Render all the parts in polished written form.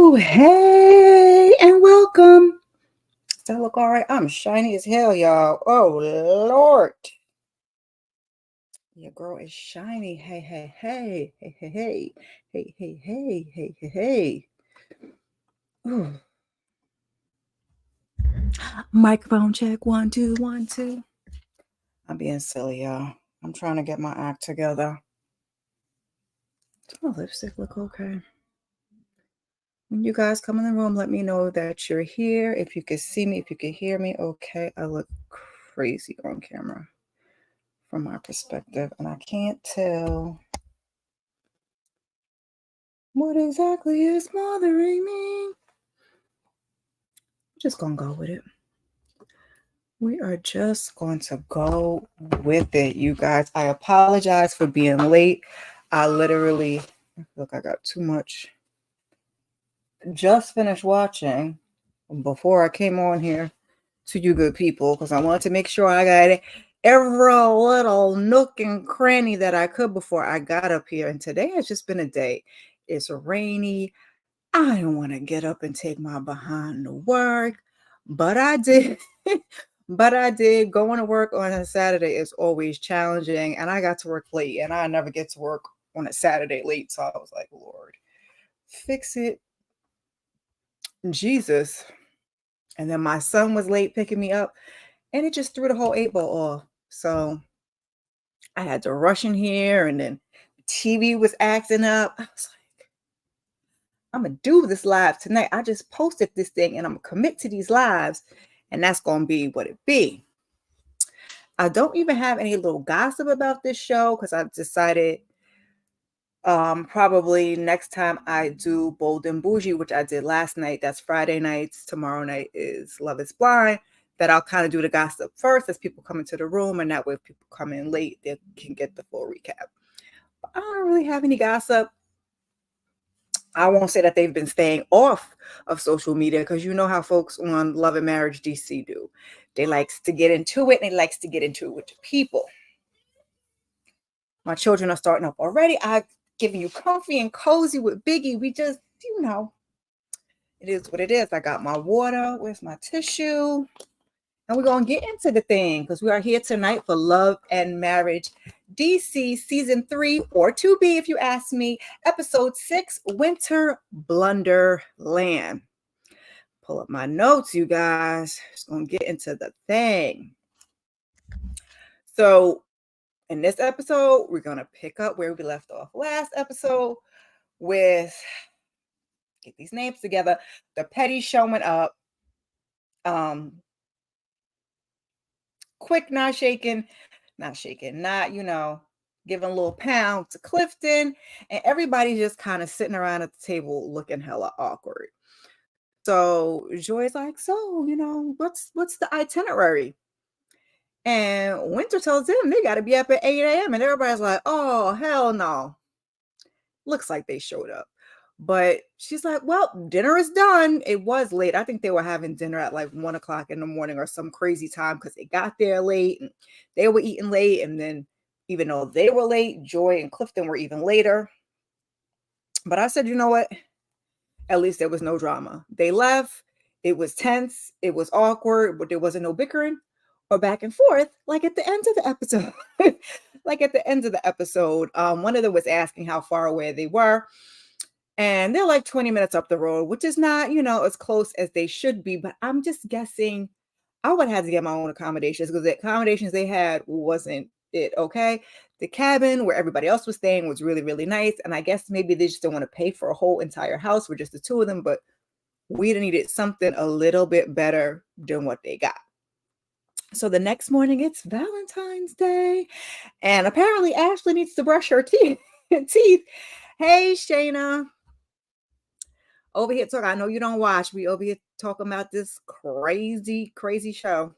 Ooh, hey, and welcome. Does that look all right? I'm shiny as hell, y'all. Oh, Lord. Your girl is shiny. Hey, hey, hey, hey, hey, hey, hey, hey, hey, hey, hey, hey. Ooh. Microphone check. 1, 2, 1, 2. I'm being silly, y'all. I'm trying to get my act together. Does my lipstick look okay? When you guys come in the room, let me know that you're here. If you could see me, if you could hear me, okay. I look crazy on camera from my perspective, and I can't tell what exactly is bothering me. I'm just gonna go with it. We are just going to go with it, you guys. I apologize for being late. I literally, look, I got too much. Just finished watching before I came on here to you good people because I wanted to make sure I got every little nook and cranny that I could before I got up here. And today has just been a day. It's rainy. I don't want to get up and take my behind to work, but I did. But I did. Going to work on a Saturday is always challenging, and I got to work late, and I never get to work on a Saturday late. So I was like, Lord, fix it, Jesus. And then my son was late picking me up, and it just threw the whole 8 ball off. So I had to rush in here, and then the TV was acting up. I was like, I'm gonna do this live tonight. I just posted this thing, and I'm gonna commit to these lives, and that's gonna be what it be. I don't even have any little gossip about this show because I decided probably next time I do Bold and Bougie, which I did last night. That's Friday nights. Tomorrow night is Love is Blind. That I'll kind of do the gossip first as people come into the room, and that way if people come in late, they can get the full recap. But I don't really have any gossip. I won't say that they've been staying off of social media because you know how folks on Love and Marriage DC do. They likes to get into it and they likes to get into it with the people. My children are starting up already. I've given you comfy and cozy with Biggie. We just, it is what it is. I got my water. Where's my tissue? And we're going to get into the thing because we are here tonight for Love and Marriage DC Season 3 or 2B, if you ask me, Episode 6, Winter Blunder Land. Pull up my notes, you guys. Just going to get into the thing. So, in this episode, we're going to pick up where we left off last episode with, get these names together, the Petty showing up. Quick, not shaking, not, giving a little pound to Clifton. And everybody's just kind of sitting around at the table looking hella awkward. So Joy's like, so, what's the itinerary? And Winter tells them they got to be up at 8 a.m. And everybody's like, oh, hell no. Looks like they showed up. But she's like, well, dinner is done. It was late. I think they were having dinner at like 1 o'clock in the morning or some crazy time because they got there late and they were eating late. And then even though they were late, Joy and Clifton were even later. But I said, you know what? At least there was no drama. They left. It was tense. It was awkward, but there wasn't no bickering or back and forth like at the end of the episode. One of them was asking how far away they were. And they're like 20 minutes up the road, which is not, as close as they should be. But I'm just guessing I would have to get my own accommodations because the accommodations they had wasn't it, okay? The cabin where everybody else was staying was really, really nice. And I guess maybe they just don't want to pay for a whole entire house for just the two of them. But we needed something a little bit better than what they got. So the next morning, it's Valentine's Day. And apparently Ashley needs to brush her teeth. Hey, Shayna. Over here talking. I know you don't watch. We over here talking about this crazy, crazy show.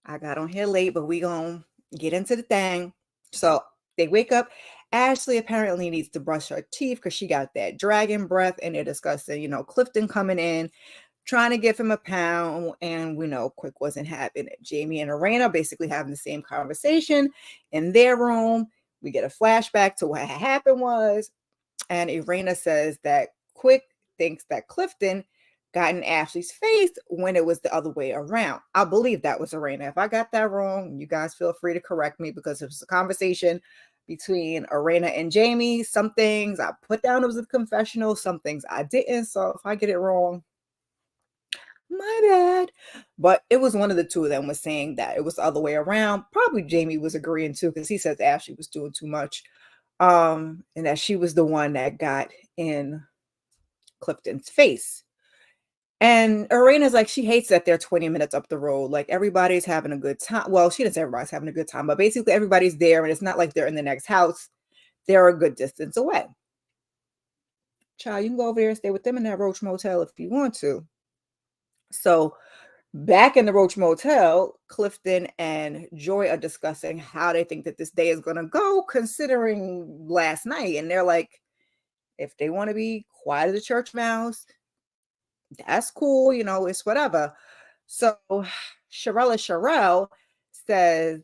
I got on here late, but we gonna get into the thing. So they wake up. Ashley apparently needs to brush her teeth because she got that dragon breath, and they're discussing, Clifton coming in, trying to give him a pound, and we know Quick wasn't having it. Jamie and Arena basically having the same conversation in their room. We get a flashback to what happened was, and Irena says that Quick thinks that Clifton got in Ashley's face when it was the other way around. I believe that was Arena. If I got that wrong, you guys feel free to correct me because it was a conversation between Arena and Jamie. Some things I put down as a confessional, some things I didn't. So if I get it wrong, my bad. But it was one of the two of them was saying that it was the other way around. Probably Jamie was agreeing too, because he says Ashley was doing too much. And that she was the one that got in Clifton's face. And Arena's like, she hates that they're 20 minutes up the road. Like everybody's having a good time. Well, she doesn't say everybody's having a good time, but basically everybody's there, and it's not like they're in the next house. They're a good distance away. Child, you can go over there and stay with them in that Roach Motel if you want to. So back in the Roach Motel, Clifton and Joy are discussing how they think that this day is going to go, considering last night. And they're like, if they want to be quiet as a church mouse, that's cool, it's whatever. So Sherelle says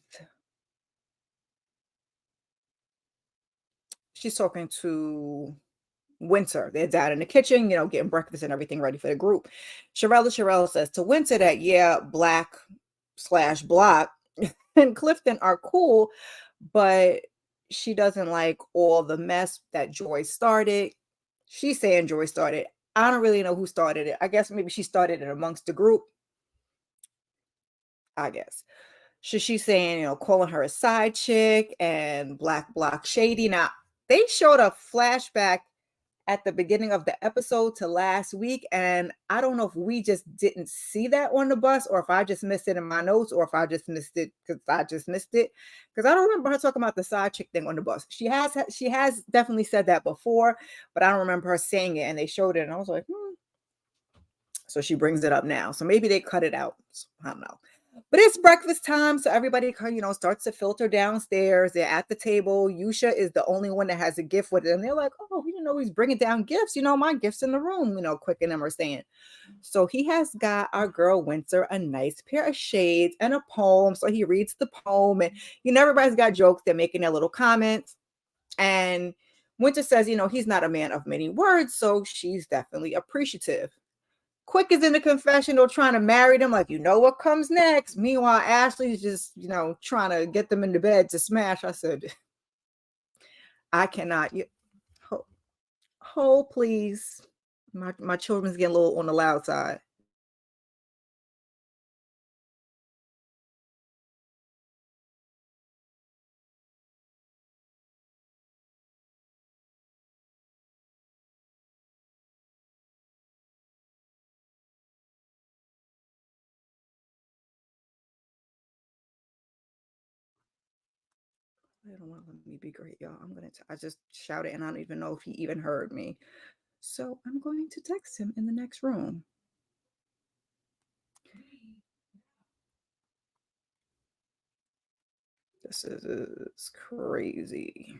she's talking to Winter. They're down in the kitchen, getting breakfast and everything ready for the group. Sherelle says to Winter that, yeah, Black/Block and Clifton are cool, but she doesn't like all the mess that Joy started. She's saying Joy started. I don't really know who started it. I guess maybe she started it amongst the group. I guess. She's saying, calling her a side chick and Black shady. Now, they showed a flashback at the beginning of the episode to last week, and I don't know if we just didn't see that on the bus, or if I just missed it in my notes, or if I just missed it because I just missed it. Because I don't remember her talking about the side chick thing on the bus. She has definitely said that before, but I don't remember her saying it, and they showed it, and I was like, So she brings it up now. So maybe they cut it out. I don't know. But it's breakfast time, so everybody, starts to filter downstairs. They're at the table. Yusha is the only one that has a gift with it, and they're like, "Oh, he's bringing down gifts. My gift's in the room." Quick and them are saying. So he has got our girl Winter a nice pair of shades and a poem. So he reads the poem, and everybody's got jokes. They're making their little comments, and Winter says, he's not a man of many words, so she's definitely appreciative. Quick is in the confessional trying to marry them, like, what comes next. Meanwhile, Ashley's just, trying to get them into bed to smash. I said, I cannot. Please. My children's getting a little on the loud side. I don't want to let me be great, y'all. I just shouted and I don't even know if he even heard me. So I'm going to text him in the next room. This is crazy.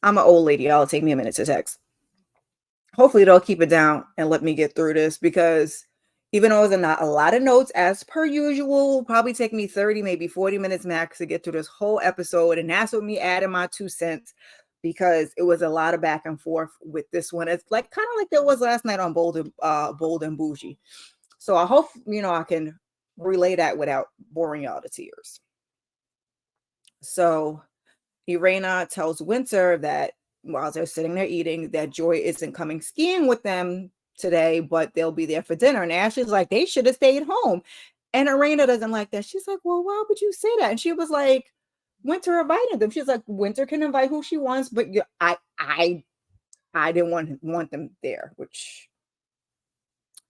I'm an old lady. It'll take me a minute to text. Hopefully they'll keep it down and let me get through this, because even though there's not a lot of notes as per usual, probably take me 30, maybe 40 minutes max to get through this whole episode. And that's with me adding my 2 cents, because it was a lot of back and forth with this one. It's like kind of like there was last night on Bold and Bougie. So I hope, I can relay that without boring y'all to tears. So Irena tells Winter that while they're sitting there eating, that Joy isn't coming skiing with them today, but they'll be there for dinner. And Ashley's like, they should have stayed home. And Irena doesn't like that. She's like, well, why would you say that? And she was like, Winter invited them. She's like, Winter can invite who she wants, but I didn't want them there, which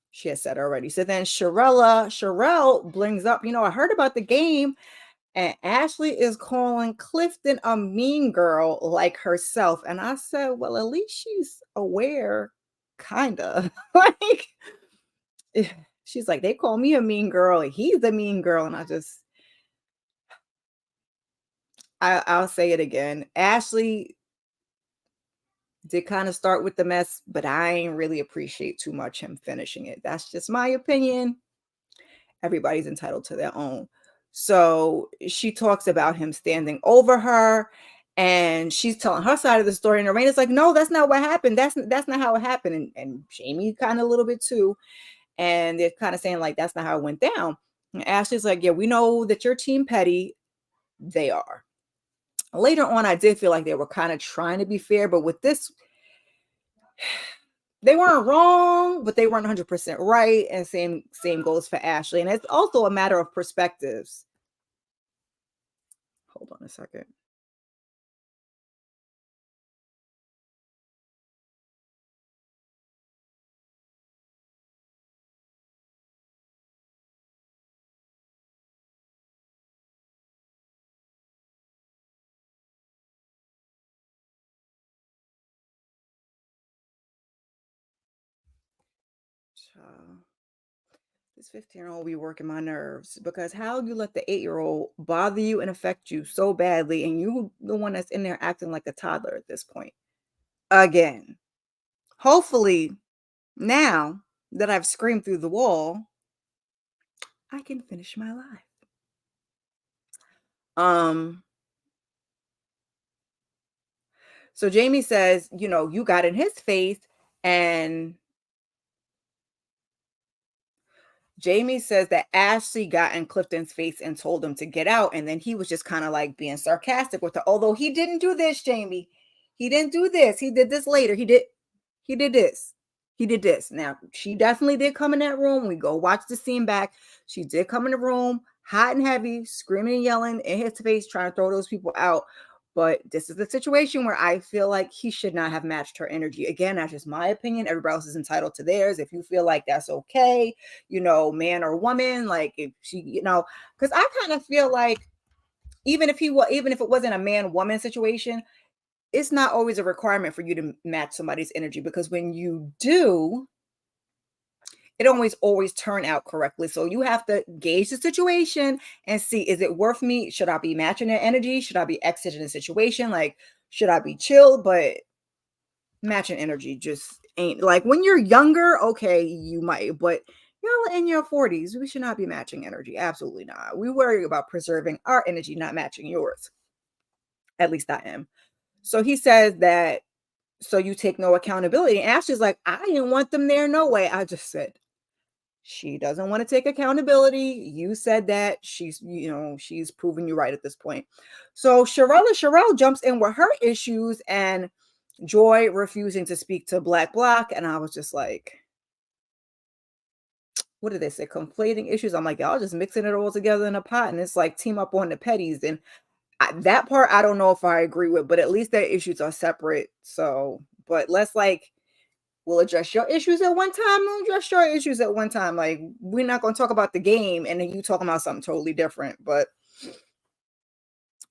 she has said already. So then Sherelle brings up, I heard about the game, and Ashley is calling Clifton a mean girl like herself. And I said, well, at least she's aware, kind of. Like, she's like, they call me a mean girl, and he's the mean girl. And I'll say it again. Ashley did kind of start with the mess, but I ain't really appreciate too much him finishing it. That's just my opinion. Everybody's entitled to their own. So she talks about him standing over her, And she's telling her side of the story, and Raina's like, "No, that's not what happened. That's not how it happened." And Jamie kind of a little bit too, and they're kind of saying like, "That's not how it went down." And Ashley's like, "Yeah, we know that your team petty. They are." Later on, I did feel like they were kind of trying to be fair, but with this, they weren't wrong, but they weren't 100% right. And same goes for Ashley. And it's also a matter of perspectives. Hold on a second. Child, this 15-year-old be working my nerves because how you let the 8-year-old bother you and affect you so badly, and you the one that's in there acting like a toddler at this point. Again. Hopefully, now that I've screamed through the wall, I can finish my life. Um, so Jamie says, you got in his face, and Jamie says that Ashley got in Clifton's face and told him to get out, and then he was just kind of like being sarcastic with her. Although he didn't do this, Jamie. He didn't do this. He did this later. He did this. He did this. Now, she definitely did come in that room. We go watch the scene back. She did come in the room, hot and heavy, screaming and yelling in his face, trying to throw those people out. But this is the situation where I feel like he should not have matched her energy. Again, that's just my opinion. Everybody else is entitled to theirs. If you feel like that's okay, man or woman, like if she, because I kind of feel like even if it wasn't a man woman situation, it's not always a requirement for you to match somebody's energy, because when you do, it always turn out correctly. So you have to gauge the situation and see, is it worth me? Should I be matching their energy? Should I be exiting the situation? Like, should I be chill? But matching energy just ain't, like, when you're younger, okay, you might, but in your 40s, we should not be matching energy. Absolutely not. We worry about preserving our energy, not matching yours. At least I am. So he says that, so you take no accountability. And Ashley's like, I didn't want them there, no way. I just said, she doesn't want to take accountability. You said that. She's proven you right at this point. So Sherelle jumps in with her issues, and Joy refusing to speak to Black Block. And I was just like, what did they say? Conflating issues. I'm like, y'all just mixing it all together in a pot. And it's like team up on the petties. And that part, I don't know if I agree with, but at least their issues are separate. So, but let's like, we'll address your issues at one time. We'll address your issues at one time. Like, we're not going to talk about the game and then you talking about something totally different. But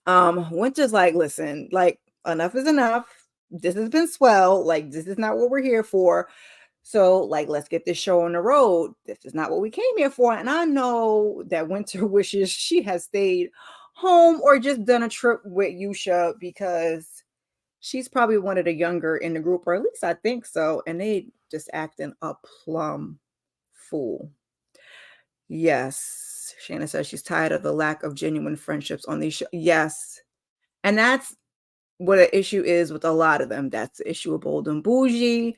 Winter's like, listen, like, enough is enough. This has been swell. Like, this is not what we're here for. So, like, let's get this show on the road. This is not what we came here for. And I know that Winter wishes she had stayed home or just done a trip with Yusha, because she's probably one of the younger in the group, or at least I think so. And they just acting a plum fool. Yes. Shanna says she's tired of the lack of genuine friendships on these shows. Yes. And that's what an issue is with a lot of them. That's the issue with Bold and Bougie.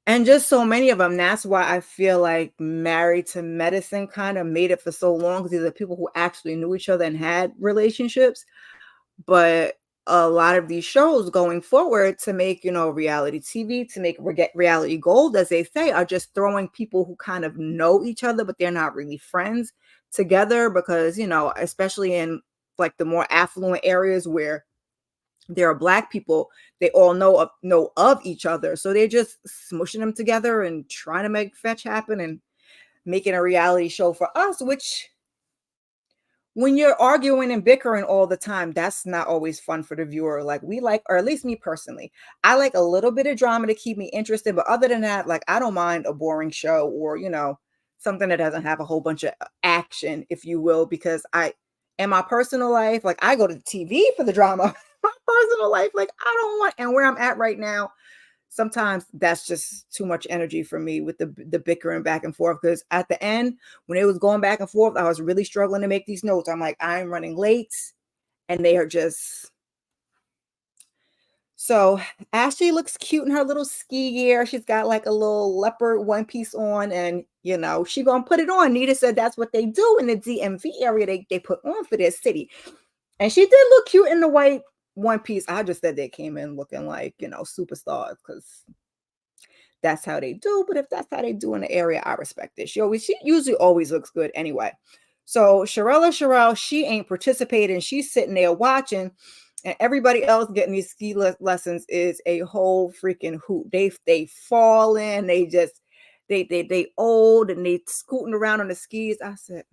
And just so many of them. That's why I feel like Married to Medicine kind of made it for so long, because these are people who actually knew each other and had relationships. But a lot of these shows going forward to make, reality TV, to make reality gold, as they say, are just throwing people who kind of know each other, but they're not really friends together, because, especially in like the more affluent areas where there are Black people, they all know of each other. So they're just smushing them together and trying to make fetch happen and making a reality show for us, which, when you're arguing and bickering all the time, that's not always fun for the viewer. Like, we like, or at least me personally, I like a little bit of drama to keep me interested. But other than that, like, I don't mind a boring show, or, something that doesn't have a whole bunch of action, if you will, because in my personal life, like, I go to the TV for the drama. My personal life, like, I don't want, and where I'm at right now, sometimes that's just too much energy for me with the bickering back and forth. Because at the end, when it was going back and forth, I was really struggling to make these notes. I'm like, I'm running late, and they are just So Ashley looks cute in her little ski gear. She's got like a little leopard one piece on, and she gonna put it on. Nita said that's what they do in the DMV area. They put on for their city. And she did look cute in the white one piece. I just said they came in looking like, superstars because that's how they do. But if that's how they do in the area, I respect it. She usually always looks good anyway. So Sherelle, she ain't participating. She's sitting there watching, and everybody else getting these ski lessons is a whole freaking hoot. They fall in, they old and they scooting around on the skis. I said,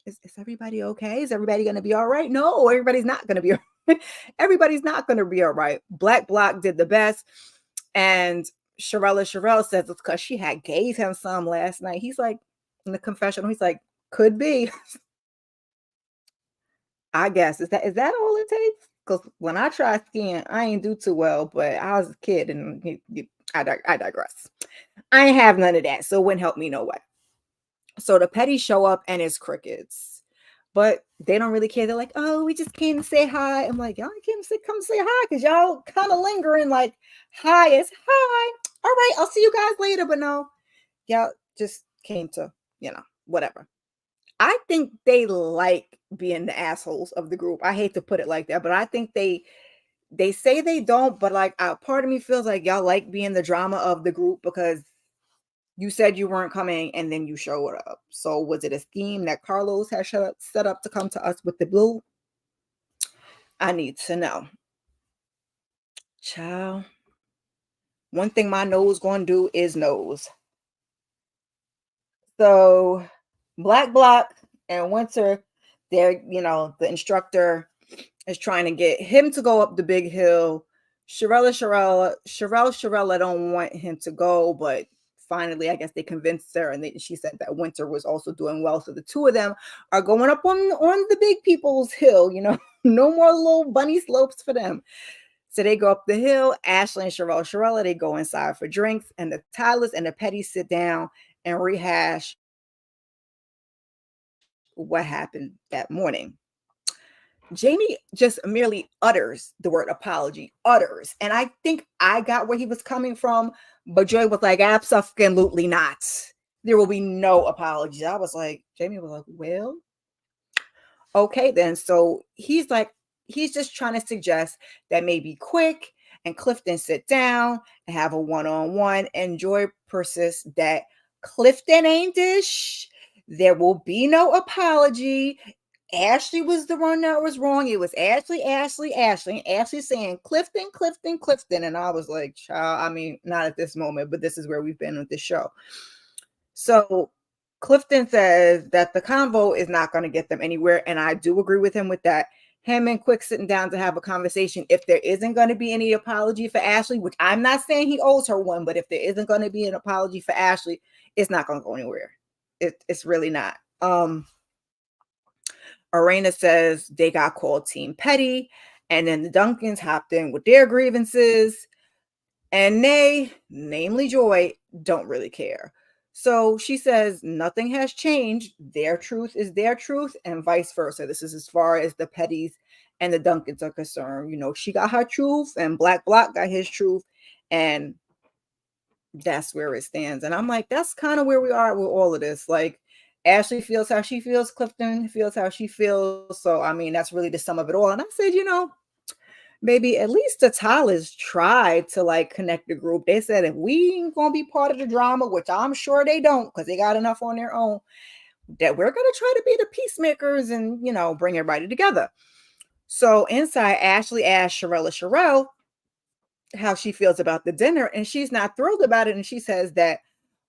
is everybody okay? Is everybody gonna be all right? No, everybody's not gonna be all right. Everybody's not gonna be all right. Black Block did the best. And Sherelle says it's because she had gave him some last night. He's like, in the confessional, he's like, could be. I guess. Is that all it takes? Because when I tried skiing, I ain't do too well, but I was a kid and I digress. I ain't have none of that, so it wouldn't help me no way. So the petties show up and it's crickets. But they don't really care. They're like, oh, we just came to say hi. I'm like, y'all came to come say hi because y'all kind of lingering like, hi is hi. All right, I'll see you guys later. But no, y'all just came to, whatever. I think they like being the assholes of the group. I hate to put it like that, but I think they say they don't, but like part of me feels like y'all like being the drama of the group because you said you weren't coming and then you showed up. So was it a scheme that Carlos had set up to come to us with the blue? I need to know. Child. One thing my nose gonna do is nose. So Black Block and Winter, the instructor is trying to get him to go up the big hill. Sherelle don't want him to go, but finally, I guess they convinced her, and she said that Winter was also doing well. So the two of them are going up on the big people's hill. No more little bunny slopes for them. So they go up the hill. Ashley and Sherelle, they go inside for drinks, and the Tylers and the Petty sit down and rehash what happened that morning. Jamie just merely utters the word apology, utters. And I think I got where he was coming from, but Joy was like, absolutely not. There will be no apologies. I was like, Jamie was like, well, okay, then. So he's just trying to suggest that maybe Quick and Clifton sit down and have a one-on-one, and Joy persists that Clifton ain't dish. There will be no apology. Ashley was the one that was wrong. It was Ashley. And Ashley saying Clifton. And I was like, child, I mean, not at this moment, but this is where we've been with this show. So Clifton says that the convo is not going to get them anywhere. And I do agree with him with that. Him and Quick sitting down to have a conversation. If there isn't going to be any apology for Ashley, which I'm not saying he owes her one, but if there isn't going to be an apology for Ashley, it's not going to go anywhere. It's really not. Arena says they got called Team Petty, and then the Duncans hopped in with their grievances, and they, namely Joy, don't really care. So she says nothing has changed. Their truth is their truth, and vice versa. This is as far as the Pettys and the Duncans are concerned. She got her truth, and Black Block got his truth, and that's where it stands. And I'm like, that's kind of where we are with all of this. Like, Ashley feels how she feels, Clifton feels how she feels. So, I mean, that's really the sum of it all. And I said, maybe at least the Tylers tried to like connect the group. They said if we ain't gonna be part of the drama, which I'm sure they don't, because they got enough on their own, that we're gonna try to be the peacemakers and bring everybody together. So inside, Ashley asked Sherelle how she feels about the dinner, and she's not thrilled about it. And she says that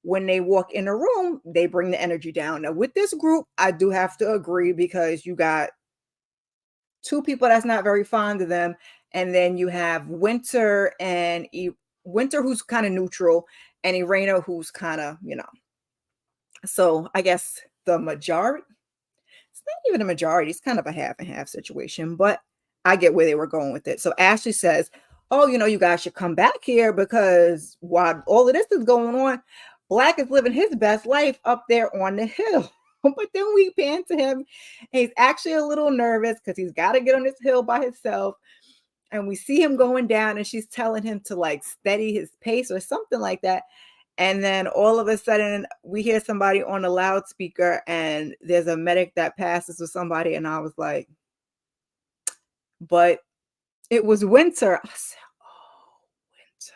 when they walk in a room, they bring the energy down. Now, with this group, I do have to agree because you got two people that's not very fond of them, and then you have Winter who's kind of neutral, and Irena who's kind of So I guess the majority, it's not even a majority, it's kind of a half and half situation, but I get where they were going with it. So Ashley says, oh, you guys should come back here because while all of this is going on, Black is living his best life up there on the hill. But then we pan to him, and he's actually a little nervous because he's got to get on this hill by himself. and we see him going down, and she's telling him to like steady his pace or something like that. And then all of a sudden, we hear somebody on a loudspeaker, and there's a medic that passes with somebody. And I was like, but it was Winter. I said, oh, Winter.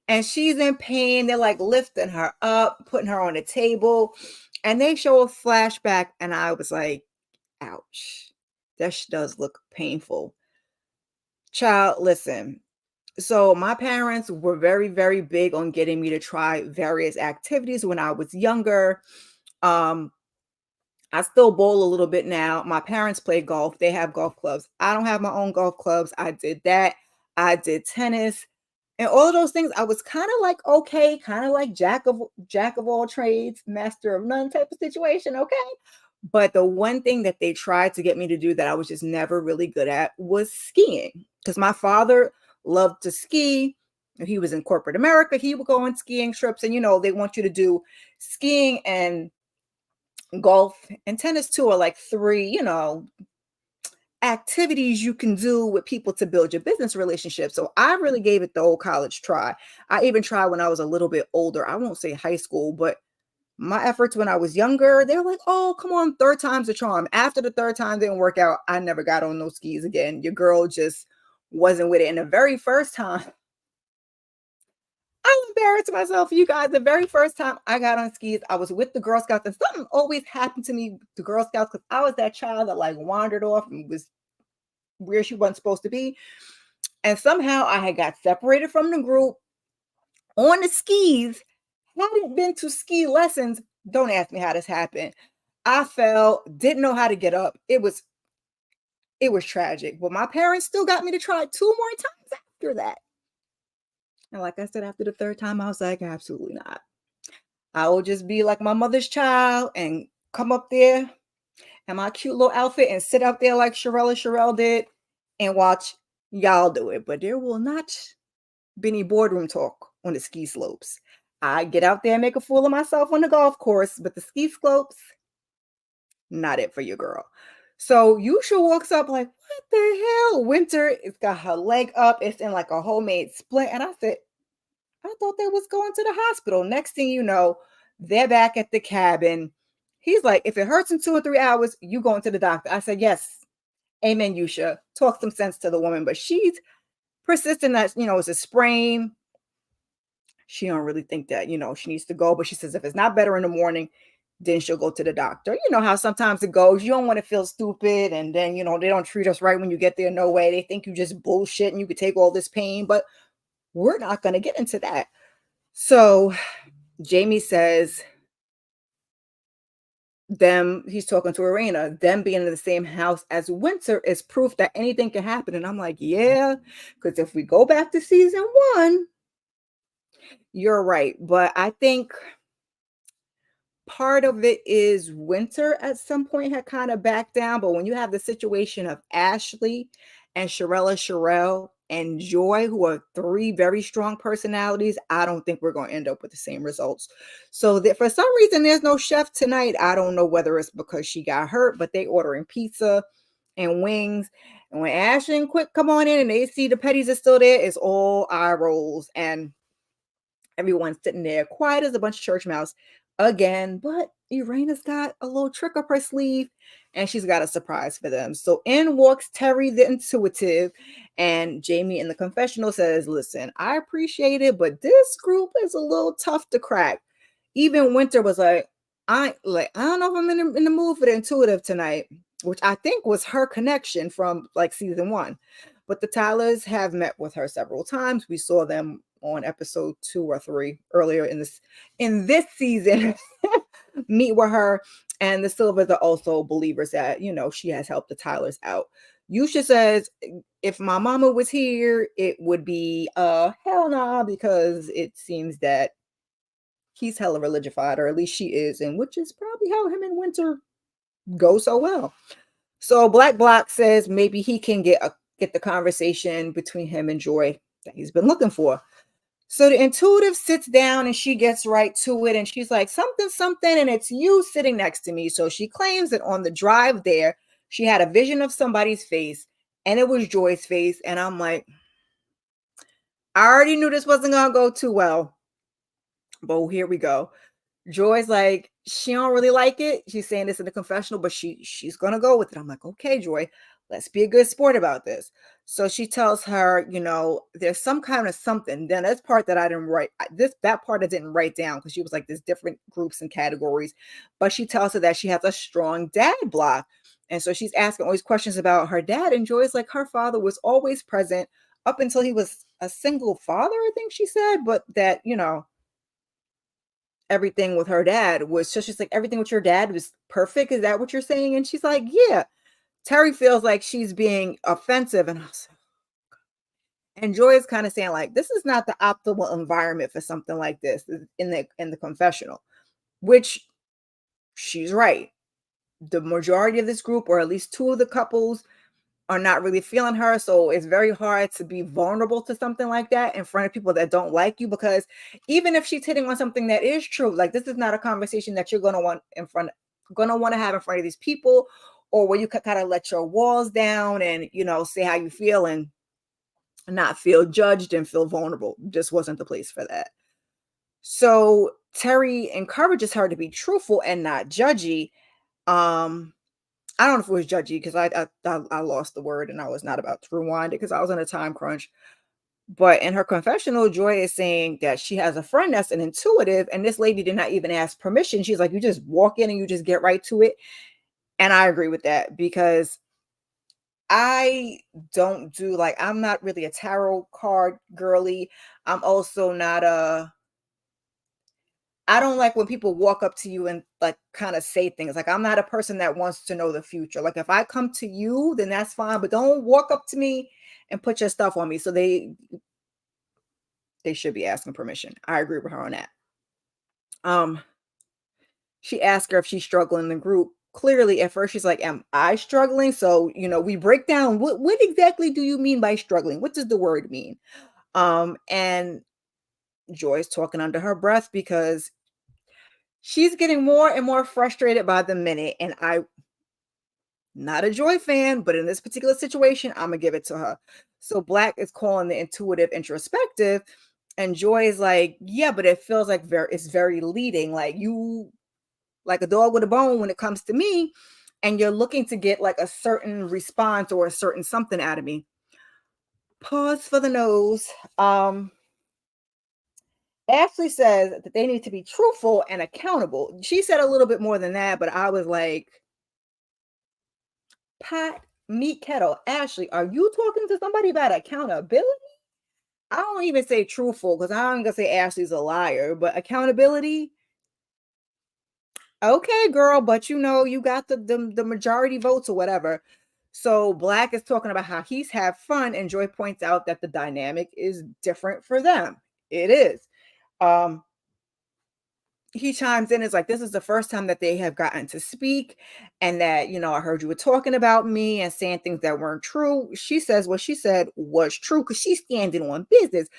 And she's in pain. They're like lifting her up, putting her on the table, and they show a flashback. And I was like, ouch, that does look painful. Child, listen. So my parents were very, very big on getting me to try various activities when I was younger. Um, I still bowl a little bit now. My parents play golf. They have golf clubs. I don't have my own golf clubs. I did that. I did tennis. And all of those things, I was kind of like okay, kind of like jack of all trades, master of none type of situation, okay? But the one thing that they tried to get me to do that I was just never really good at was skiing. Because my father loved to ski. He was in corporate America. He would go on skiing trips, and they want you to do skiing and golf and tennis too are like three, activities you can do with people to build your business relationship. So I really gave it the old college try. I even tried when I was a little bit older. I won't say high school, but my efforts when I was younger, they were like, oh, come on, third time's a charm. After the third time didn't work out, I never got on those skis again. Your girl just wasn't with it. And the very first time, I embarrassed myself, you guys. The very first time I got on skis, I was with the Girl Scouts, and something always happened to me, the Girl Scouts, because I was that child that like wandered off and was where she wasn't supposed to be. And somehow I had got separated from the group on the skis. Hadn't been to ski lessons. Don't ask me how this happened. I fell, didn't know how to get up. It was tragic. But my parents still got me to try 2 more times after that. And like I said, after the third time, I was like, absolutely not. I will just be like my mother's child and come up there in my cute little outfit and sit out there like Sherelle did and watch y'all do it. But there will not be any boardroom talk on the ski slopes. I get out there and make a fool of myself on the golf course, but the ski slopes, not it for your girl. So Yusha walks up like, what the hell? Winter, it's got her leg up. It's in like a homemade split. And I said, I thought they was going to the hospital. Next thing you know, they're back at the cabin. He's like, if it hurts in 2 or 3 hours, you going to the doctor. I said, yes. Amen, Yusha. Talk some sense to the woman. But she's persistent that, it's a sprain. She don't really think that, she needs to go. But she says if it's not better in the morning, then she'll go to the doctor. You know how sometimes it goes. You don't want to feel stupid. And then, they don't treat us right when you get there. No way. They think you just bullshit and you could take all this pain. But we're not going to get into that. So Jamie says he's talking to Arena, them being in the same house as Winter is proof that anything can happen. And I'm like, yeah, because if we go back to season 1, you're right. But I think part of it is Winter at some point had kind of backed down. But when you have the situation of Ashley and Sherelle and Joy, who are 3 very strong personalities, I don't think we're going to end up with the same results. So that for some reason, there's no chef tonight. I don't know whether it's because she got hurt, but they ordering pizza and wings. And when Ashley and Quick come on in and they see the Petties are still there, it's all eye rolls. And everyone's sitting there quiet as a bunch of church mouse again. But Irina's got a little trick up her sleeve and she's got a surprise for them. So in walks Terry the intuitive, and Jamie in the confessional says, listen, I appreciate it, but this group is a little tough to crack. Even Winter was like, I don't know if I'm in the mood for the intuitive tonight, which I think was her connection from like season 1. But the Tylers have met with her several times. We saw them on episode 2 or 3 earlier in this season meet with her. And the Silvers are also believers that, she has helped the Tylers out. Yusha says, if my mama was here, it would be hell nah, because it seems that he's hella religified, or at least she is, and which is probably how him and Winter go so well. So Black Block says maybe he can get the conversation between him and Joy that he's been looking for. So the intuitive sits down and she gets right to it. And she's like, something, and it's you sitting next to me. So she claims that on the drive there, she had a vision of somebody's face and it was Joy's face, and I'm like, I already knew this wasn't gonna go too well, but here we go. Joy's like, she don't really like it. She's saying this in the confessional, but she's gonna go with it. I'm like, okay, Joy, let's be a good sport about this. So she tells her, there's some kind of something. Then that's part that I didn't write. That part I didn't write down because she was like, there's different groups and categories. But she tells her that she has a strong dad block. And so she's asking all these questions about her dad. And Joy's like, her father was always present up until he was a single father, I think she said, but that, everything with her dad was just she's like, everything with your dad was perfect. Is that what you're saying? And she's like, yeah. Terry feels like she's being offensive. And Joy is kind of saying, like, this is not the optimal environment for something like this in the confessional, which she's right. The majority of this group, or at least two of the couples, are not really feeling her. So it's very hard to be vulnerable to something like that in front of people that don't like you, because even if she's hitting on something that is true, like this is not a conversation that you're gonna want to have in front of these people, or where you can kind of let your walls down and say how you feel and not feel judged and feel vulnerable. This wasn't the place for that. So Terry encourages her to be truthful and not judgy. I don't know if it was judgy because I lost the word and I was not about to rewind it because I was in a time crunch. But in her confessional, Joy is saying that she has a friend that's an intuitive, and this lady did not even ask permission. She's like, you just walk in and you just get right to it. And I agree with that because I don't do like, I'm not really a tarot card girly. I'm also not I don't like when people walk up to you and like kind of say things. Like, I'm not a person that wants to know the future. Like, if I come to you, then that's fine, but don't walk up to me and put your stuff on me. So they should be asking permission. I agree with her on that. Um, she asked her if she's struggling in the group. Clearly, at first she's like, "Am I struggling?" So, we break down what exactly do you mean by struggling? What does the word mean? And Joy's talking under her breath because she's getting more and more frustrated by the minute. And not a Joy fan, but in this particular situation, I'm gonna give it to her. So Black is calling the intuitive introspective, and Joy is like, yeah, but it feels like it's very leading, like you like a dog with a bone when it comes to me, and you're looking to get like a certain response or a certain something out of me. Pause for the nose. Ashley says that they need to be truthful and accountable. She said a little bit more than that, but I was like, pot, meat, kettle. Ashley, are you talking to somebody about accountability? I don't even say truthful because I'm gonna say Ashley's a liar, but accountability. Okay, girl, but you got the majority votes or whatever. So Black is talking about how he's had fun, and Joy points out that the dynamic is different for them. It is. Um, he chimes in, is like, this is the first time that they have gotten to speak, and that, I heard you were talking about me and saying things that weren't true. She says what she said was true because she's standing on business.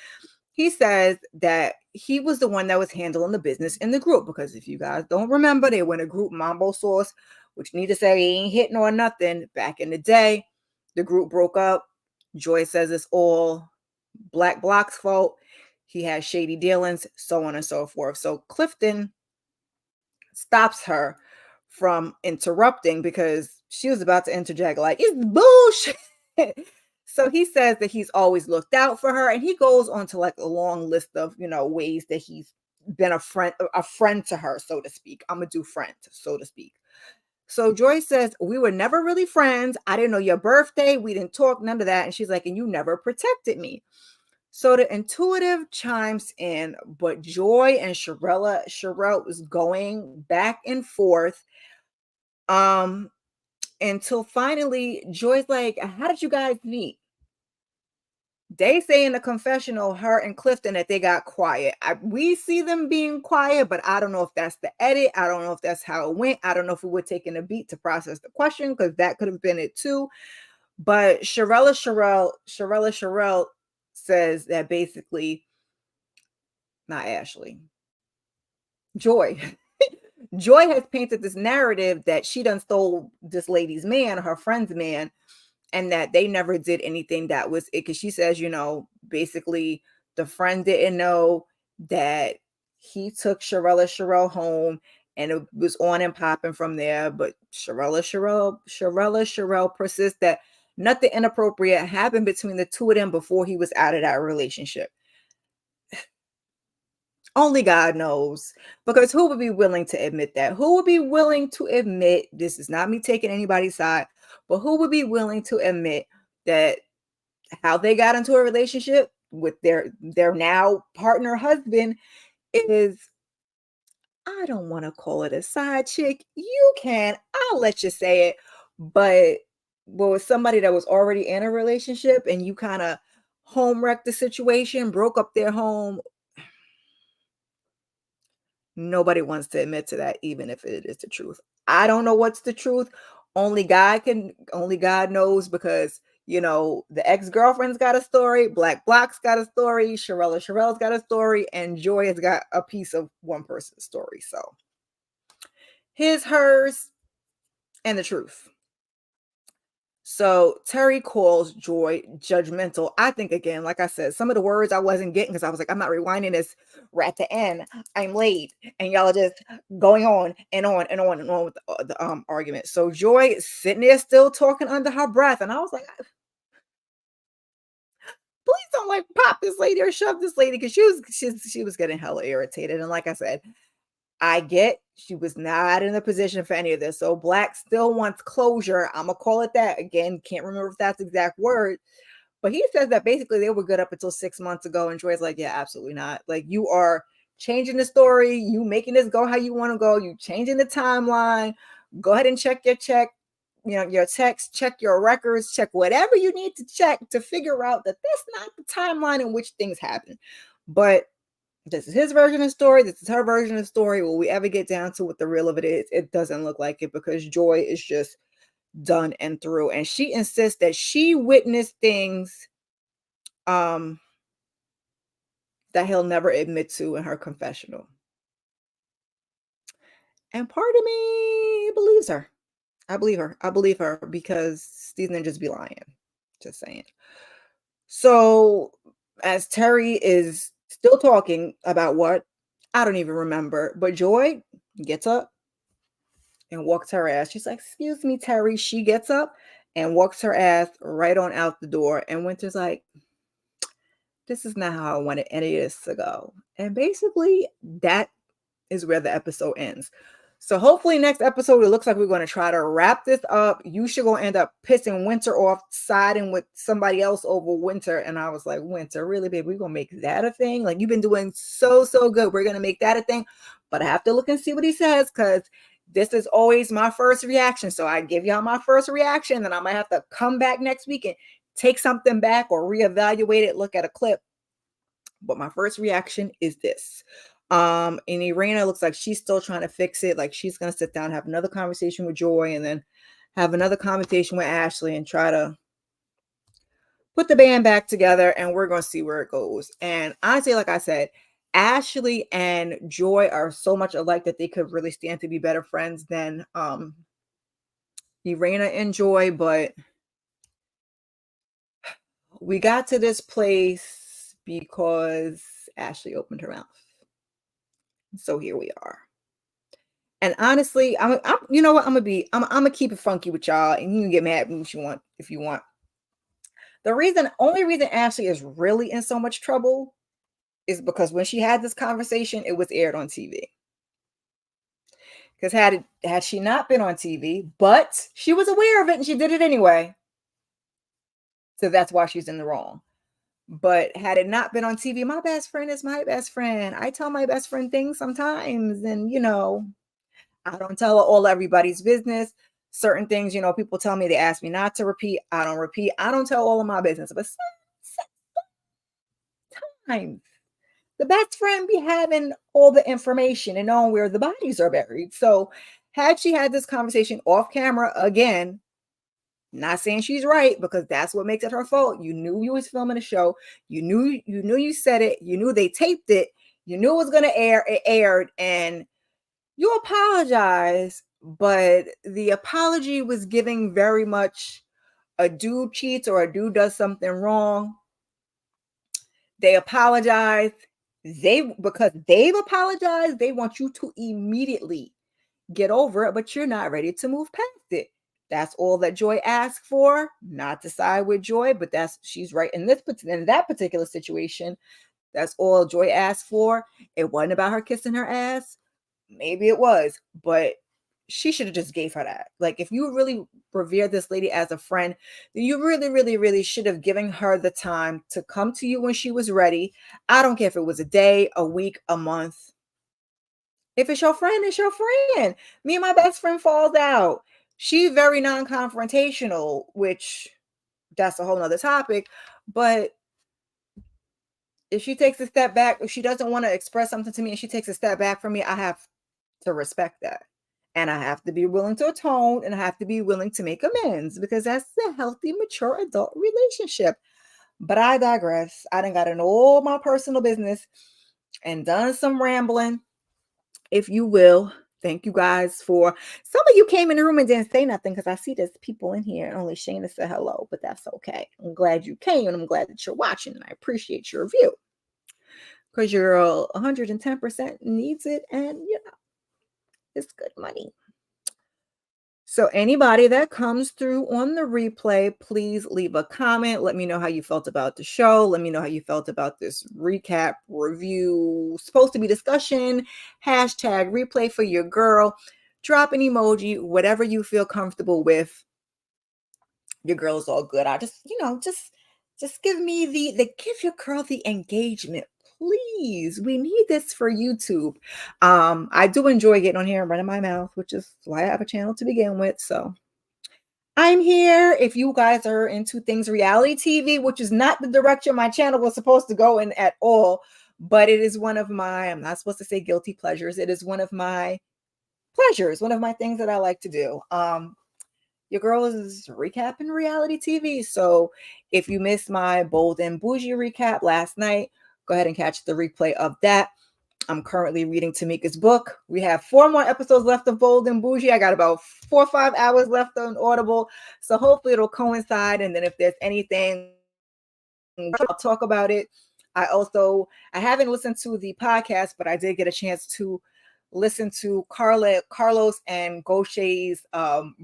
He says that he was the one that was handling the business in the group, because if you guys don't remember, they were in a group, Mambo Sauce, which need to say he ain't hitting or nothing. Back in the day, the group broke up. Joy says it's all Black Block's fault. He has shady dealings, so on and so forth. So Clifton stops her from interrupting because she was about to interject, like, it's bullshit. So he says that he's always looked out for her, and he goes on to like a long list of ways that he's been a friend to her, so to speak. I'm gonna do friend, so to speak. So Joy says, we were never really friends. I didn't know your birthday. We didn't talk, none of that. And she's like, and you never protected me. So the intuitive chimes in, but Joy and Sherelle was going back and forth. Um, until finally Joy's like, how did you guys meet? They say in the confessional, her and Clifton, that they got quiet. We see them being quiet, but I don't know if that's the edit. I don't know if that's how it went. I don't know if we were taking a beat to process the question, because that could have been it too. But Sherelle says that basically, not Ashley, Joy. Joy has painted this narrative that she done stole this lady's man, her friend's man, and that they never did anything that was it. Because she says, basically the friend didn't know that he took Sherelle home, and it was on and popping from there. But Sherelle persists that nothing inappropriate happened between the two of them before he was out of that relationship. Only God knows. Because who would be willing to admit that? Who would be willing to admit, this is not me taking anybody's side, but who would be willing to admit that how they got into a relationship with their now partner husband is, I don't want to call it a side chick. You can, I'll let you say it, but with somebody that was already in a relationship and you kind of home wrecked the situation, broke up their home. Nobody wants to admit to that, even if it is the truth. I don't know what's the truth. Only God knows, because the ex-girlfriend's got a story, Black Block's got a story, Sherelle's got a story, and Joy has got a piece of one person's story. So his, hers, and the truth. So Terry calls Joy judgmental. I think, again, like I said, some of the words I wasn't getting, because I was like, I'm not rewinding this. We're at the end. I'm late, and y'all are just going on and on and on and on with the argument. So Joy is sitting there still talking under her breath, and I was like, please don't like pop this lady or shove this lady, because she was getting hella irritated. And like I said, I get she was not in a position for any of this. So Black still wants closure. I'm gonna call it that. Again, can't remember if that's the exact word, but he says that basically they were good up until 6 months ago. And Joy's like, yeah, absolutely not. Like, you are changing the story, you making this go how you want to go, you changing the timeline. Go ahead and check your text, check your records, check whatever you need to check to figure out that that's not the timeline in which things happen. But this is his version of the story. This is her version of the story. Will we ever get down to what the real of it is? It doesn't look like it, because Joy is just done and through. And she insists that she witnessed things um that he'll never admit to in her confessional. And part of me believes her. I believe her. I believe her, because these ninjas be lying. Just saying. So as Terry is still talking about what, I don't even remember, but Joy gets up and walks her ass. She's like, excuse me, Terry. She gets up and walks her ass right on out the door. And Winter's like, this is not how I wanted any of this to go. And basically, that is where the episode ends. So hopefully next episode, it looks like we're going to try to wrap this up. You should go end up pissing Winter off, siding with somebody else over Winter. And I was like, Winter, really, babe, we're going to make that a thing? Like, you've been doing so good. We're going to make that a thing. But I have to look and see what he says, because this is always my first reaction. So I give y'all my first reaction, then I might have to come back next week and take something back or reevaluate it, look at a clip. But my first reaction is this. And Irena looks like she's still trying to fix it. Like, she's going to sit down, have another conversation with Joy, and then have another conversation with Ashley and try to put the band back together, and we're going to see where it goes. And honestly, like I said, Ashley and Joy are so much alike that they could really stand to be better friends than Irena and Joy. But we got to this place because Ashley opened her mouth. So here we are. And honestly, you know what? I'm gonna keep it funky with y'all, and you can get mad at me if you want. The only reason Ashley is really in so much trouble is because when she had this conversation, it was aired on TV. Because had she not been on TV, but she was aware of it and she did it anyway. So that's why she's in the wrong. But had it not been on TV, my best friend is my best friend. I tell my best friend things sometimes, and I don't tell all everybody's business. Certain things, people tell me, they ask me not to repeat. I don't repeat. I don't tell all of my business. But sometimes the best friend be having all the information and knowing where the bodies are buried. So had she had this conversation off camera, again, not saying she's right, because that's what makes it her fault. You knew you was filming a show. You knew you said it. You knew they taped it. You knew it was going to air. It aired, and you apologize, but the apology was giving very much a dude cheats or a dude does something wrong, they apologize. Because they've apologized, they want you to immediately get over it, but you're not ready to move past it. That's all that Joy asked for, not to side with Joy, but she's right in that particular situation. That's all Joy asked for. It wasn't about her kissing her ass. Maybe it was, but she should have just gave her that. Like, if you really revere this lady as a friend, then you really, really, really should have given her the time to come to you when she was ready. I don't care if it was a day, a week, a month. If it's your friend, it's your friend. Me and my best friend falls out. She's very non-confrontational, which that's a whole nother topic. But if she takes a step back, if she doesn't want to express something to me and she takes a step back from me, I have to respect that. And I have to be willing to atone and I have to be willing to make amends because that's a healthy, mature adult relationship. But I digress. I done got in all my personal business and done some rambling, if you will. Thank you guys for some of you came in the room and didn't say nothing because I see there's people in here and only Shayna said hello, but that's okay. I'm glad you came and I'm glad that you're watching and I appreciate your review because your 110% needs it and it's good money. So anybody that comes through on the replay, please leave a comment. Let me know how you felt about the show. Let me know how you felt about this recap review. Supposed to be discussion. Hashtag replay for your girl. Drop an emoji, whatever you feel comfortable with. Your girl's all good. I just give me give your girl the engagement. Please, we need this for YouTube. I do enjoy getting on here and running my mouth, which is why I have a channel to begin with. So I'm here. If you guys are into things reality TV, which is not the direction my channel was supposed to go in at all, but it is one of my, I'm not supposed to say guilty pleasures. It is one of my pleasures, one of my things that I like to do. Your girl is recapping reality TV. So if you missed my Bold and Bougie recap last night, go ahead and catch the replay of that. I'm currently reading Tamika's book. We have 4 more episodes left of Bold and Bougie. I got about 4 or 5 hours left on Audible. So hopefully it'll coincide. And then if there's anything, I'll talk about it. I haven't listened to the podcast, but I did get a chance to listen to Carlos and Gaucher's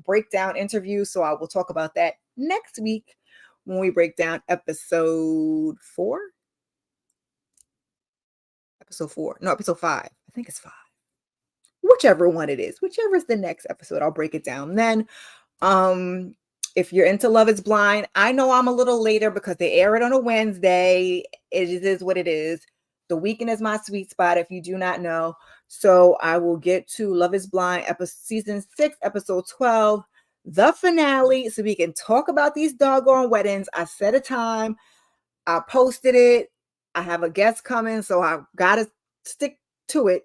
breakdown interview. So I will talk about that next week when we break down episode 4. Episode 5. I think it's 5. Whichever one it is, whichever is the next episode, I'll break it down then. If you're into Love is Blind, I know I'm a little later because they air it on a Wednesday. It is what it is. The weekend is my sweet spot, if you do not know. So I will get to Love is Blind, season 6, episode 12, the finale, so we can talk about these doggone weddings. I set a time. I posted it. I have a guest coming, so I got to stick to it.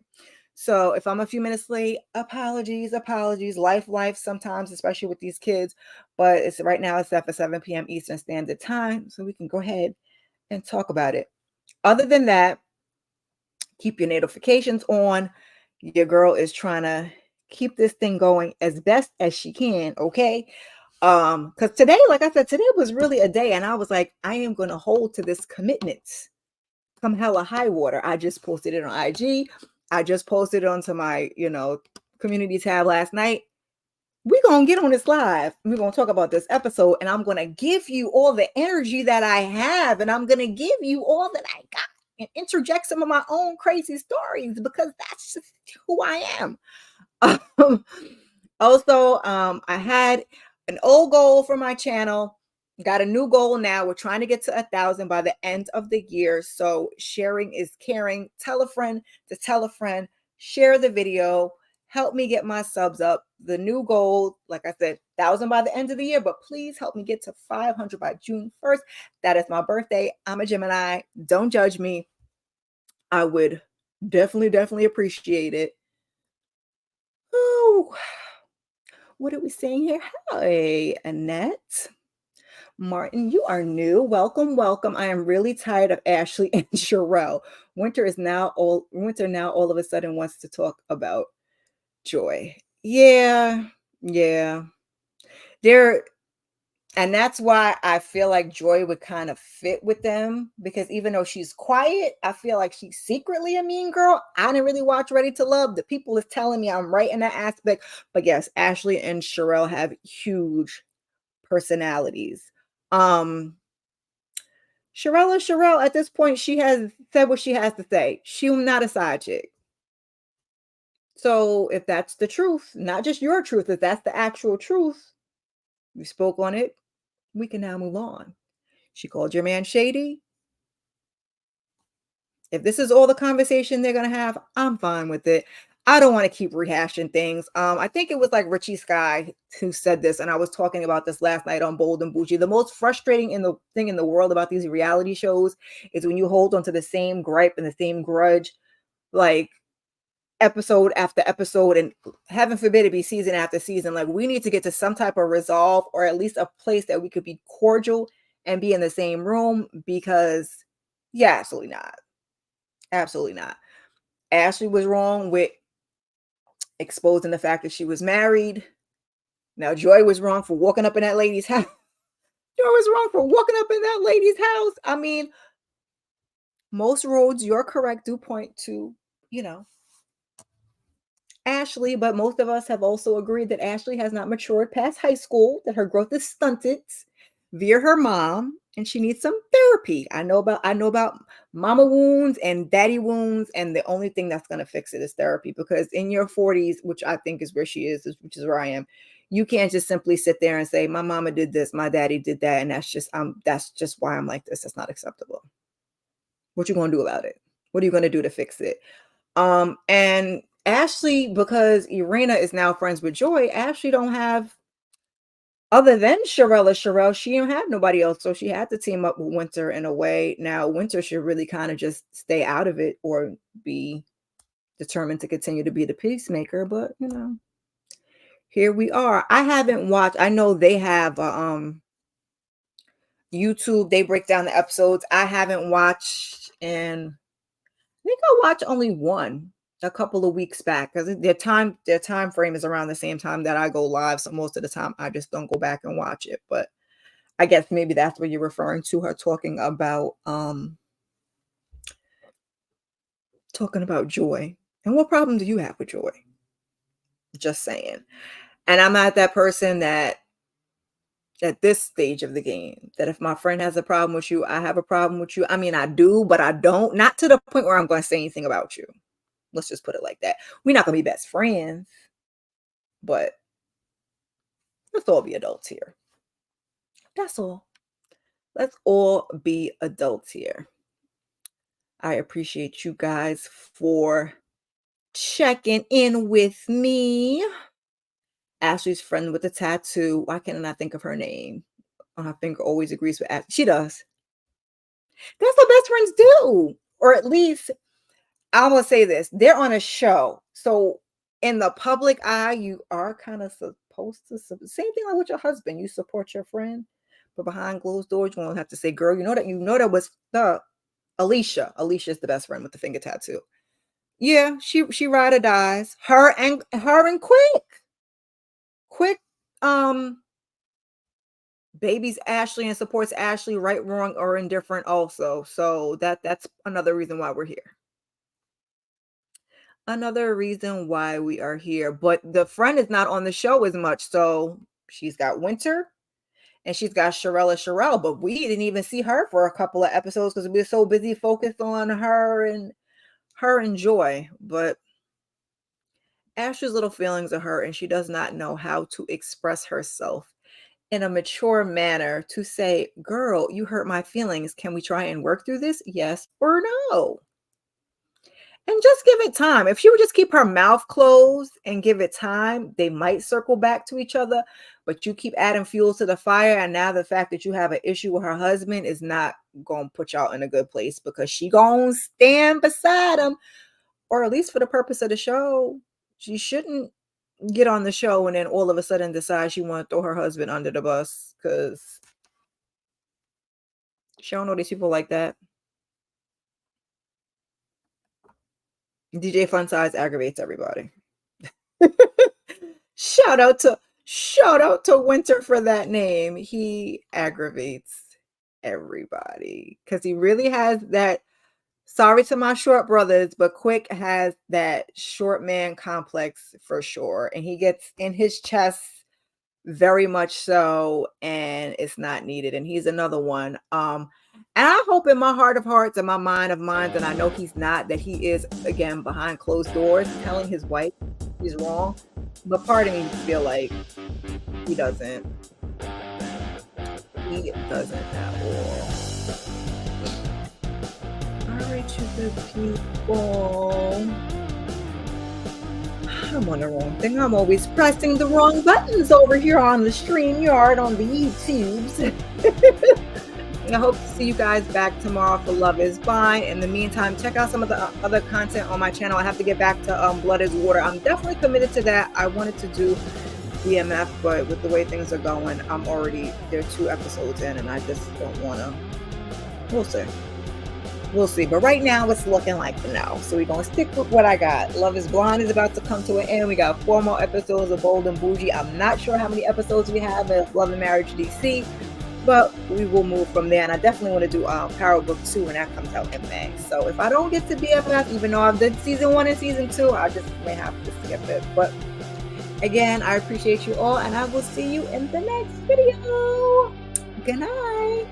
So if I'm a few minutes late, apologies. Life sometimes, especially with these kids. But it's right now it's set for 7 p.m. Eastern Standard Time, so we can go ahead and talk about it. Other than that, keep your notifications on. Your girl is trying to keep this thing going as best as she can, okay? Because today, like I said, today was really a day, and I was like, I am going to hold to this commitment. Come hella high water. I just posted it on IG. I just posted it onto my, community tab last night. We're going to get on this live. We're going to talk about this episode, and I'm going to give you all the energy that I have, and I'm going to give you all that I got and interject some of my own crazy stories because that's just who I am. Also, I had an old goal for my channel. Got a new goal now. We're trying to get to 1,000 by the end of the year. So sharing is caring. Tell a friend to tell a friend. Share the video. Help me get my subs up. The new goal, like I said, 1,000 by the end of the year. But please help me get to 500 by June 1st. That is my birthday. I'm a Gemini. Don't judge me. I would definitely appreciate it. Oh, what are we saying here? Hi, Annette. Martin, you are new. Welcome. I am really tired of Ashley and Sherelle. Winter now all of a sudden wants to talk about Joy. Yeah. They're And that's why I feel like Joy would kind of fit with them because even though she's quiet, I feel like she's secretly a mean girl. I didn't really watch Ready to Love. The people is telling me I'm right in that aspect. But yes, Ashley and Sherelle have huge personalities. Um Sherelle is Sherelle. At this point, she has said what she has to say. She's not a side chick. So if that's the truth, not just your truth, if that's the actual truth, we spoke on it, we can now move on. She called your man shady. If this is all the conversation they're gonna have, I'm fine with it. I don't want to keep rehashing things. I think it was like Richie Sky who said this, and I was talking about this last night on Bold and Bougie. The most frustrating in the thing in the world about these reality shows is when you hold on to the same gripe and the same grudge, like episode after episode, and heaven forbid it be season after season. Like we need to get to some type of resolve, or at least a place that we could be cordial and be in the same room. Because, yeah, absolutely not. Absolutely not. Ashley was wrong with exposing the fact that she was married. Now, Joy was wrong for walking up in that lady's house. Joy was wrong for walking up in that lady's house. I mean, most roads, you're correct, do point to, you know, Ashley, but most of us have also agreed that Ashley has not matured past high school, that her growth is stunted via her mom, and she needs some therapy. I know about mama wounds and daddy wounds, and the only thing that's going to fix it is therapy, because in your 40s, which I think is where she is, which is where I am, you can't just simply sit there and say my mama did this, my daddy did that, and that's just why I'm like this. That's not acceptable. What you going to do about it? What are you going to do to fix it? And Ashley, because Irina is now friends with Joy, Ashley don't have, other than Sherelle, she don't have nobody else. So she had to team up with Winter in a way. Now Winter should really kind of just stay out of it or be determined to continue to be the peacemaker. But here we are. I haven't watched. I know they have YouTube. They break down the episodes. I haven't watched, and I think I watched only one a couple of weeks back because their time frame is around the same time that I go live. So most of the time I just don't go back and watch it. But I guess maybe that's what you're referring to, her talking about Joy. And what problem do you have with Joy? Just saying. And I'm not that person that at this stage of the game that if my friend has a problem with you, I have a problem with you. I mean, I do, but I don't. Not to the point where I'm going to say anything about you. Let's just put it like that. We're not going to be best friends, but let's all be adults here. That's all. Let's all be adults here. I appreciate you guys for checking in with me. Ashley's friend with the tattoo. Why can't I not think of her name? My finger always agrees with Ashley. She does. That's what best friends do. Or at least I will say this. They're on a show. So in the public eye, you are kind of supposed to same thing like with your husband. You support your friend, but behind closed doors, you won't have to say, girl, you know that was the Alicia. Alicia is the best friend with the finger tattoo. Yeah, she ride or dies. Her and Quick. Quick babies Ashley and supports Ashley, right, wrong, or indifferent also. So that's another reason why we're here. Another reason why we are here. But the friend is not on the show as much. So she's got Winter and she's got Sherelle, but we didn't even see her for a couple of episodes because we were so busy focused on her and Joy. But Ashley's little feelings are hurt, and she does not know how to express herself in a mature manner to say, girl, you hurt my feelings. Can we try and work through this? Yes or no? And just give it time. If she would just keep her mouth closed and give it time, they might circle back to each other. But you keep adding fuel to the fire. And now the fact that you have an issue with her husband is not going to put y'all in a good place, because she going to stand beside him, or at least for the purpose of the show. She shouldn't get on the show and then all of a sudden decide she want to throw her husband under the bus, because she don't know these people like that. DJ Fun Size aggravates everybody. Shout out to Shout out to Winter for that name. He aggravates everybody because he really has that. Sorry to my short brothers, but Quick has that short man complex for sure. And he gets in his chest very much so, and it's not needed. And he's another one. And I hope in my heart of hearts and my mind of minds, and I know he's not, that he is again behind closed doors telling his wife he's wrong. But part of me feel like he doesn't. He doesn't at all. All right, you good people. I'm on the wrong thing. I'm always pressing the wrong buttons over here on the StreamYard on the YouTubes. I hope to see you guys back tomorrow for Love is Blind. In the meantime, check out some of the other content on my channel. I have to get back to Blood is Water. I'm definitely committed to that. I wanted to do BMF, but with the way things are going, there are 2 episodes in, and I just don't want to. We'll see. We'll see. But right now, it's looking like no. So we're going to stick with what I got. Love is Blind is about to come to an end. We got 4 more episodes of Bold and Bougie. I'm not sure how many episodes we have of Love and Marriage DC, but we will move from there. And I definitely want to do Power Book 2 when that comes out in May. So if I don't get to BFF, even though I've done season 1 and season 2, I just may have to skip it. But again, I appreciate you all, and I will see you in the next video. Good night.